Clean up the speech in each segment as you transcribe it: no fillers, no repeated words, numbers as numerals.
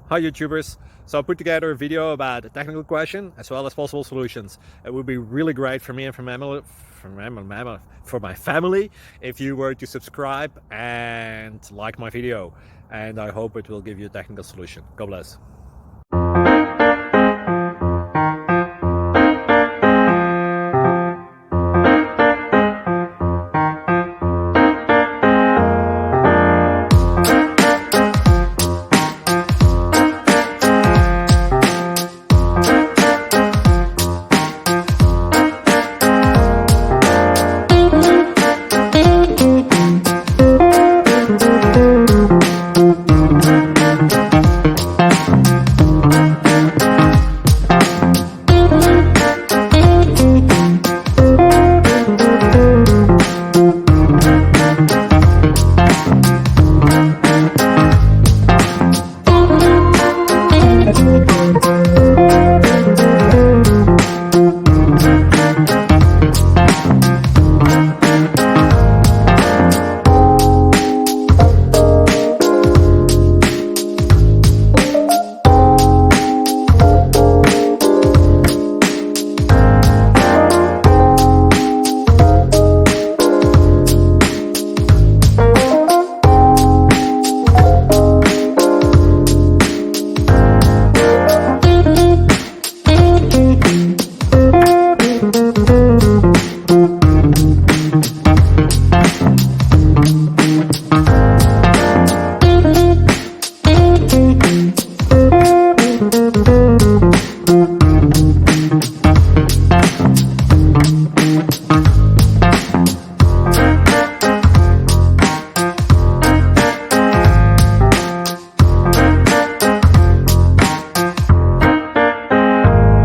Hi YouTubers. So I put together a video about a technical question as well as possible solutions. It would be really great for me and for my family if you were to subscribe and like my video, and I hope it will give you a technical solution. God bless.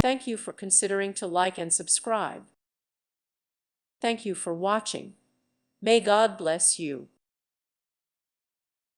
Thank you for considering to like and subscribe. Thank you for watching. May God bless you.